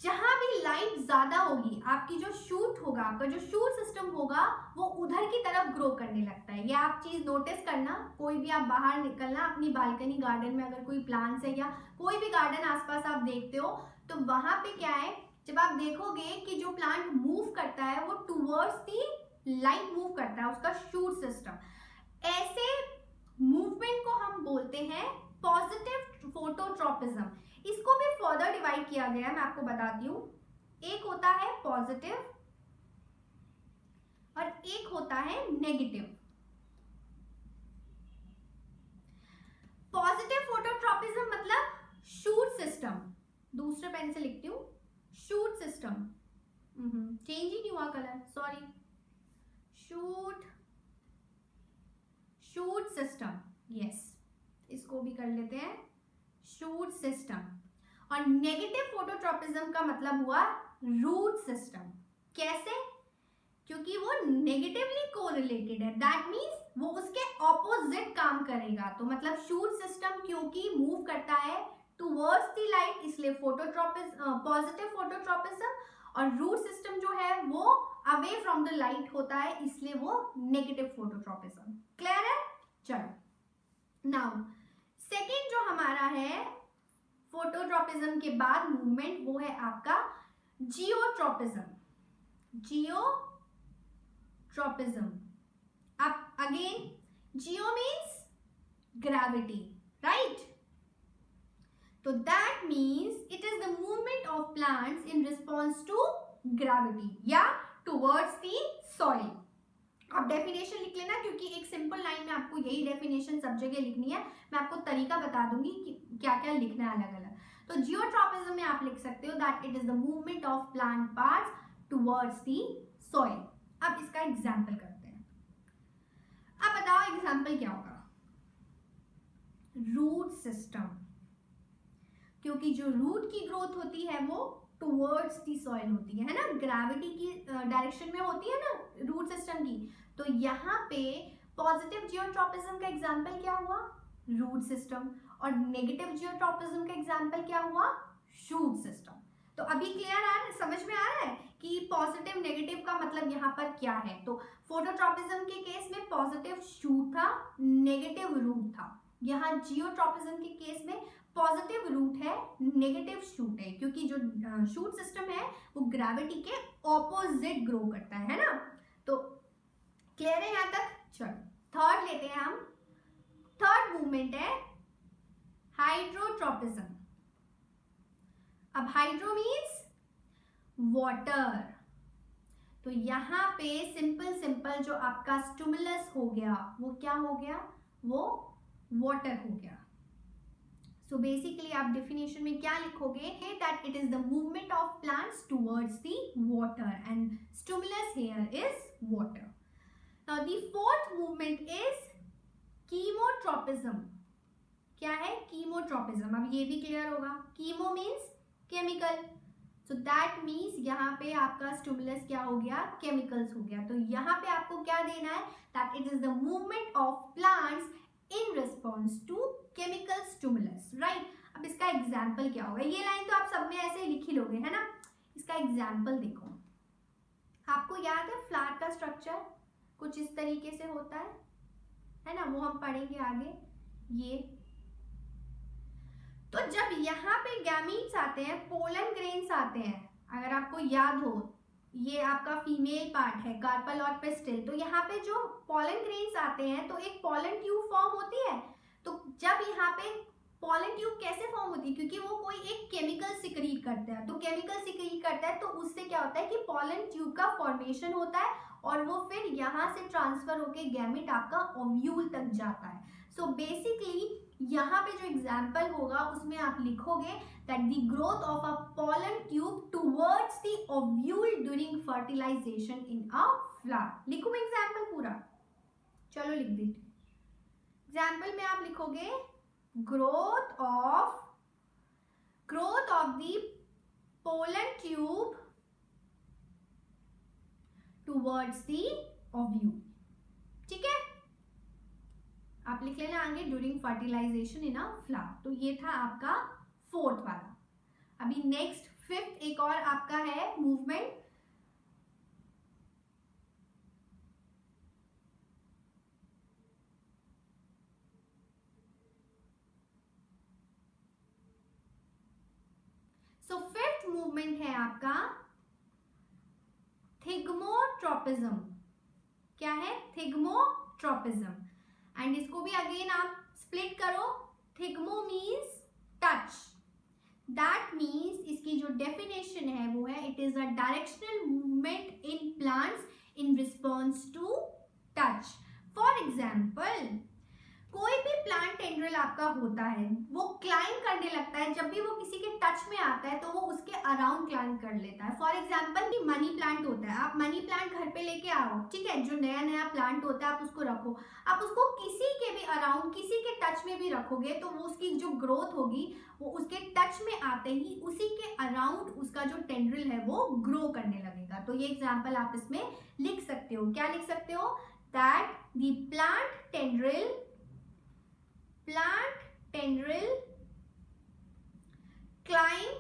जहां भी लाइट ज्यादा होगी आपकी जो शूट होगा, आपका जो शूट सिस्टम होगा वो उधर की तरफ ग्रो करने लगता है। ये आप चीज नोटिस करना, कोई भी आप बाहर निकलना अपनी बालकनी गार्डन में, अगर कोई प्लांट्स है या कोई भी गार्डन आसपास आप देखते हो, तो वहां पे क्या है, जब आप देखोगे कि जो प्लांट मूव करता है वो टुवर्ड्स दी लाइट मूव करता है, उसका शूट सिस्टम। ऐसे मूवमेंट को हम बोलते हैं पॉजिटिव फोटोट्रॉपिज्म। इसको भी फर्दर डिवाइड किया गया है, मैं आपको बताती हूँ। एक होता है पॉजिटिव और एक होता है नेगेटिव। पॉजिटिव फोटोट्रॉपिज्म मतलब शूट सिस्टम, दूसरे पेन से लिखती हूँ, शूट सिस्टम, चेंज ही नहीं हुआ colour, sorry, shoot system, yes, इसको भी कर लेते हैं शूट सिस्टम। और नेगेटिव फोटोट्रॉपिज्म का मतलब हुआ रूट सिस्टम। कैसे? क्योंकि वो नेगेटिवली कोरिलेटेड है, दैट मींस वो उसके ऑपोजिट काम करेगा। तो मतलब शूट सिस्टम क्योंकि मूव करता है टुवर्ड्स द लाइट, इसलिए पॉजिटिव फोटोट्रॉपिज्म, और रूट सिस्टम जो है वो अवे फ्रॉम द लाइट होता है, इसलिए वो नेगेटिव फोटोट्रॉपिज्म। क्लियर है? चलो, नाउ सेकेंड जो हमारा रहा है फोटोट्रॉपिज्म के बाद मूवमेंट, वो है आपका जियोट्रॉपिज्म। जियोट्रॉपिज्म, अब again geo means gravity, right? तो that means it is the movement of plants in response to gravity या टुवर्ड्स द सॉइल। आप डेफिनेशन लिख लेना, क्योंकि एक सिंपल लाइन में आपको यही डेफिनेशन सब जगह लिखनी है। मैं आपको तरीका बता दूंगी कि क्या क्या लिखना है अलग अलग। तो जियोट्रॉपिज्म में आप लिख सकते हो that it is the movement of plant parts towards the soil. अब इसका एग्जांपल करते हैं। अब बताओ एग्जांपल क्या होगा? रूट सिस्टम, क्योंकि जो रूट की ग्रोथ होती है वो टुवर्ड्स दी सॉइल होती है ना, ग्रेविटी की डायरेक्शन में होती है ना रूट सिस्टम की। तो यहाँ पे पॉजिटिव जियोट्रॉपिज्म का एग्जांपल क्या हुआ? Root system. और नेगेटिव जियोट्रॉपिज्म का एग्जांपल क्या हुआ? Shoot system. तो अभी क्लियर समझ में आ रहा है कि पॉजिटिव नेगेटिव का मतलब यहाँ पर क्या है? तो फोटोट्रॉपिज्म के केस में पॉजिटिव शूट था, नेगेटिव रूट था। यहाँ जियोट्रॉपिज्म के केस में पॉजिटिव रूट है, नेगेटिव शूट है, क्योंकि जो शूट सिस्टम है वो ग्रेविटी के ऑपोजिट ग्रो करता है ना। तो क्लियर है यहाँ तक? चलो थर्ड लेते हैं हम। थर्ड मूवमेंट है हाइड्रोट्रॉपिज्म। अब हाइड्रो मीन्स वाटर। तो यहाँ पे सिंपल जो आपका स्टिमुलस हो गया वो क्या हो गया? वो वाटर हो गया। सो बेसिकली आप डेफिनेशन में क्या लिखोगे? That it is the movement of plants towards the water and stimulus here is water. Now the fourth movement is chemotropism. क्या है? कीमोट्रॉपिज्म। अब ये भी क्लियर होगा। Chemo means chemical, so that means यहाँ पे आपका स्टिमुलस क्या हो गया? केमिकल्स हो गया। तो यहाँ पे आपको क्या देना है? That it is the movement of plants in response to chemical stimulus, right? अब इसका एग्जाम्पल क्या होगा? ये लाइन तो आप सब में ऐसे लिख ही लोगे, है ना? इसका एग्जाम्पल देखो। आपको याद है फ्लावर का स्ट्रक्चर कुछ इस तरीके से होता है ना? वो हम पढ़ेंगे आगे। ये तो जब यहाँ पे गैमीट्स आते हैं, पोलन ग्रेन्स आते हैं, अगर आपको याद हो ये आपका फीमेल पार्ट है, कार्पल और पिस्टिल। तो यहाँ पे जो पोलन ग्रेन्स आते हैं तो एक पोलन ट्यूब फॉर्म होती है। तो जब यहाँ पे पोलन ट्यूब कैसे फॉर्म होती है? क्योंकि वो कोई एक केमिकल सिक्रीट करता है। तो केमिकल सिक्रीट करता है तो उससे क्या होता है कि पोलन ट्यूब का फॉर्मेशन होता है और वो फिर यहाँ से ट्रांसफर होके गैमेट आपका ओव्यूल तक जाता है। सो बेसिकली यहाँ पे जो एग्जाम्पल होगा उसमें आप लिखोगे that the growth of a pollen tube towards the ovule during fertilisation in a flower. लिखूं एग्जाम्पल पूरा? चलो लिख दीजिए। एग्जाम्पल में आप लिखोगे growth of the pollen tube towards the ovule. ठीक है, आप लिख लेना आगे during fertilisation in a flower. तो ये था आपका फोर्थ वाला। अभी नेक्स्ट फिफ्थ एक और आपका है मूवमेंट फिफ्थ मूवमेंट है आपका थिग्मोट्रॉपिज्म। क्या है? थिग्मोट्रॉपिज्म। एंड इसको भी अगेन आप स्प्लिट करो। Thigmo means touch. That means इसकी जो डेफिनेशन है वो है it is a directional movement in plants in response to touch. For example कोई भी प्लांट टेंड्रिल आपका होता है वो क्लाइंब करने लगता है। जब भी वो किसी के टच में आता है तो वो उसके अराउंड क्लाइंब कर लेता है। फॉर एग्जाम्पल कि मनी प्लांट होता है, आप मनी प्लांट घर पे लेके आओ, ठीक है? जो नया नया प्लांट होता है आप उसको रखो, आप उसको किसी के भी अराउंड, किसी के टच में भी रखोगे तो वो उसकी जो ग्रोथ होगी वो उसके टच में आते ही उसी के अराउंड उसका जो टेंड्रिल है वो ग्रो करने लगेगा। तो ये एग्जाम्पल आप इसमें लिख सकते हो। क्या लिख सकते हो? That the plant tendril climb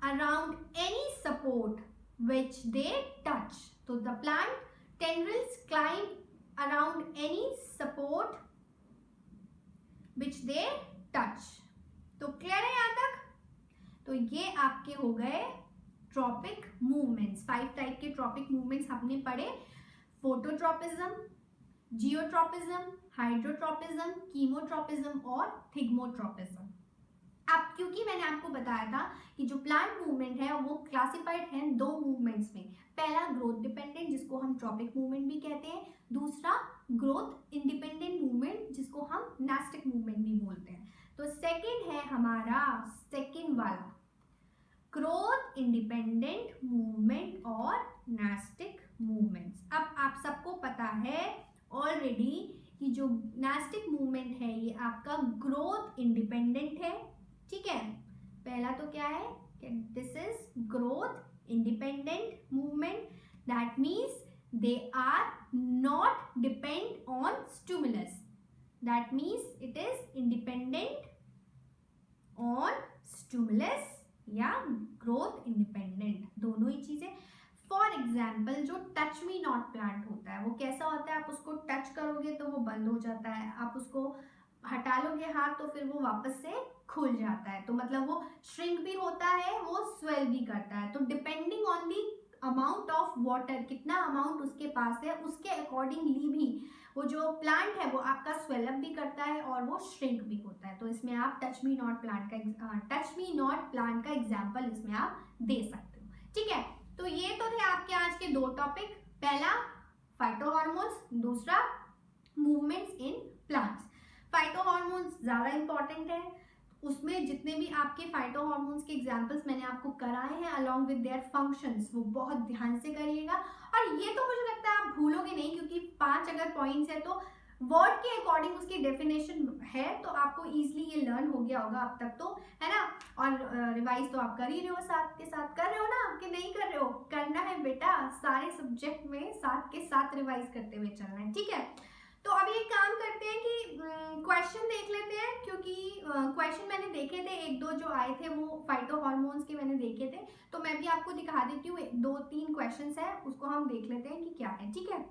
around any support which they touch. So the plant tendrils climb around any support which they touch. तो क्लियर है यहाँ तक? तो ये आपके हो गए ट्रॉपिक मूवमेंट्स। 5 टाइप के ट्रॉपिक मूवमेंट्स आपने पढ़े, फोटोट्रॉपिज्म, जियोट्रॉपिज्म, हाइड्रोट्रॉपिज्म, कीमोट्रॉपिज्म और थिग्मोट्रॉपिज्म। अब क्योंकि मैंने आपको बताया था कि जो प्लांट मूवमेंट है वो क्लासिफाइड है 2 मूवमेंट्स में। पहला ग्रोथ डिपेंडेंट जिसको हम ट्रॉपिक मूवमेंट भी कहते हैं, दूसरा ग्रोथ इंडिपेंडेंट मूवमेंट जिसको हम नास्टिक मूवमेंट भी बोलते हैं। तो सेकंड है हमारा सेकंड वाला ग्रोथ इंडिपेंडेंट मूवमेंट और नास्टिक मूवमेंट्स। अब आप सबको पता है ऑलरेडी कि जो नास्टिक मूवमेंट है ये आपका ग्रोथ इंडिपेंडेंट है, ठीक है। पहला तो क्या है कि this is growth independent movement, that means they are not depend on stimulus, that means it is independent on stimulus या ग्रोथ इंडिपेंडेंट, दोनों ही चीजें। फॉर एग्जाम्पल जो टच मी नॉट प्लांट होता है वो कैसा होता है, आप उसको टच करोगे तो वो बंद हो जाता है, आप उसको हटा लोगे हाथ तो फिर वो वापस से खुल जाता है, तो मतलब वो श्रिंक भी होता है, वो स्वेल भी करता है। तो depending on the amount of water, कितना अमाउंट उसके पास है उसके अकॉर्डिंगली भी वो जो प्लांट है वो आपका स्वेल अप भी करता है और वो श्रिंक भी होता है। तो इसमें आप टच मी नॉट प्लांट का एग्जांपल इसमें आप दे सकते हो, ठीक है। तो ये तो थे आपके आज के 2 टॉपिक, पहला फाइटोहॉर्मोन्स, दूसरा मूवमेंट्स इन प्लांट्स। फाइटोहॉर्मोन्स ज्यादा इंपॉर्टेंट है, उसमें जितने भी आपके फाइटोहॉर्मोन्स के एग्जांपल्स मैंने आपको कराए हैं अलॉन्ग विद देयर फंक्शंस, वो बहुत ध्यान से करिएगा। और ये तो मुझे लगता है आप भूलोगे नहीं, क्योंकि 5 अगर पॉइंट्स है तो वर्ड के अकॉर्डिंग उसकी डेफिनेशन है, तो आपको इजीली ये लर्न हो गया होगा अब तक, तो है ना। और रिवाइज तो आप कर ही रहे हो, साथ के साथ कर रहे हो ना, कि नहीं कर रहे हो? करना है बेटा, सारे सब्जेक्ट में साथ के साथ रिवाइज करते हुए चलना है, ठीक है। तो अभी एक काम करते हैं कि क्वेश्चन देख लेते हैं, क्योंकि क्वेश्चन मैंने देखे थे 1-2 जो आए थे वो फाइटोहॉर्मोन्स के मैंने देखे थे, तो मैं भी आपको दिखा देती हूँ। 2-3 क्वेश्चंस है, उसको हम देख लेते हैं कि क्या है, ठीक है।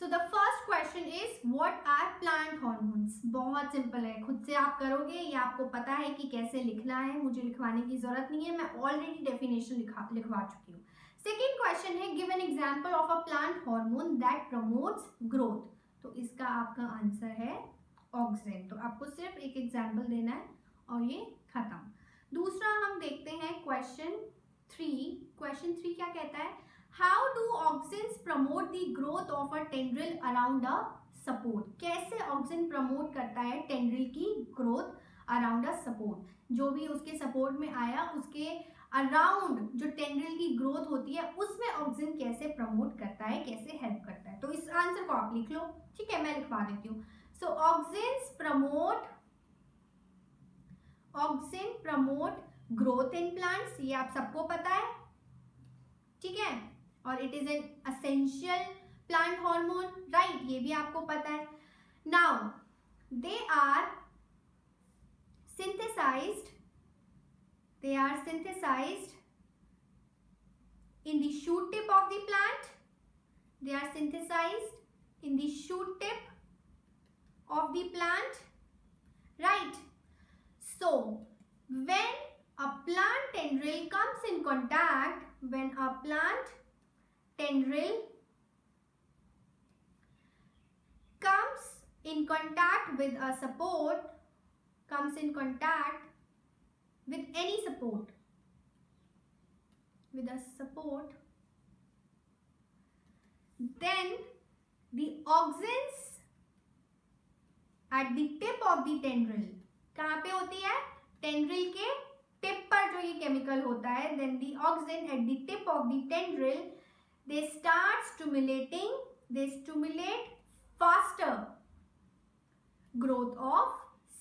So the first question is what are plant hormones. बहुत सिंपल है, खुद से आप करोगे, ये आपको पता है कि कैसे लिखना है, मुझे लिखवाने की जरूरत नहीं है, मैं ऑलरेडी डेफिनेशन लिखवा चुकी हूँ। सेकेंड क्वेश्चन है give an example of a plant hormone that promotes growth. तो इसका आपका आंसर है ऑक्सिन। तो आपको सिर्फ एक एग्जाम्पल देना है और ये खत्म। दूसरा हम देखते हैं क्वेश्चन 3। क्वेश्चन 3 क्या कहता है, how do auxins promote the growth of a tendril around a support. कैसे ऑक्सिन प्रमोट करता है टेंड्रिल की ग्रोथ अराउंड अ सपोर्ट, जो भी उसके सपोर्ट में आया उसके अराउंड जो टेंड्रिल की ग्रोथ होती है उसमें ऑक्सिन कैसे प्रमोट करता है, कैसे हेल्प करता है। तो इस आंसर को आप लिख लो, ठीक है, मैं लिखवा देती हूँ। So auxins promote growth in plants, ये आप सबको पता है, ठीक है। और it is an essential plant hormone, right, ये भी आपको पता है। Now they are synthesized in the shoot tip of the plant. They are synthesized in the shoot tip of the plant, right? So when a plant tendril comes in contact, when a plant tendril comes in contact with a support, comes in contact with any support, with a support, then the auxins at the tip of the tendril, कहाँ पे होती है, tendril के tip पर जो ये chemical होता है, then the auxin at the tip of the tendril, they stimulate faster growth of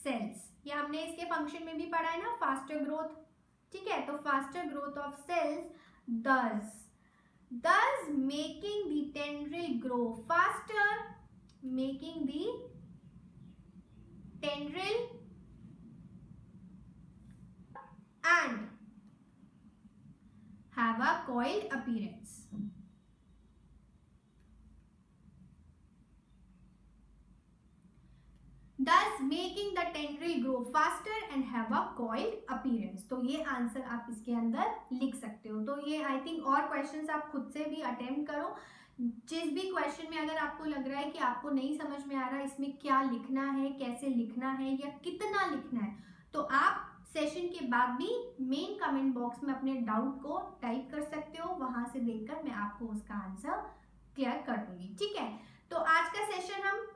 cells. ये हमने इसके फंक्शन में भी पढ़ा है ना, फास्टर ग्रोथ, ठीक है। तो faster growth of cells thus making the tendril grow faster, making the tendril and have a coiled appearance. Thus making the tendril grow faster and have a coiled appearance. तो ये answer आप इसके अंदर लिख सकते हो। तो ये आई थिंक और क्वेश्चंस आप खुद से भी अटेम्प्ट करो। जिस भी क्वेश्चन में अगर आपको लग रहा है कि आपको नहीं समझ में आ रहा है इसमें क्या लिखना है, कैसे लिखना है या कितना लिखना है, तो आप सेशन के बाद भी मेन कमेंट बॉक्स में अपने डाउट को टाइप कर सकते हो। वहां से देखकर मैं आपको उसका आंसर क्लियर कर दूंगी। ठीक है, तो आज का सेशन हम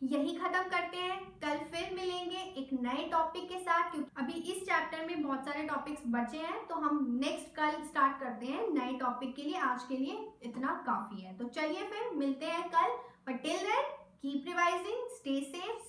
यही खत्म करते हैं। कल फिर मिलेंगे एक नए टॉपिक के साथ, क्योंकि अभी इस चैप्टर में बहुत सारे टॉपिक्स बचे हैं, तो हम नेक्स्ट कल स्टार्ट करते हैं नए टॉपिक के लिए। आज के लिए इतना काफी है। तो चलिए फिर मिलते हैं कल, but till then keep revising, stay safe,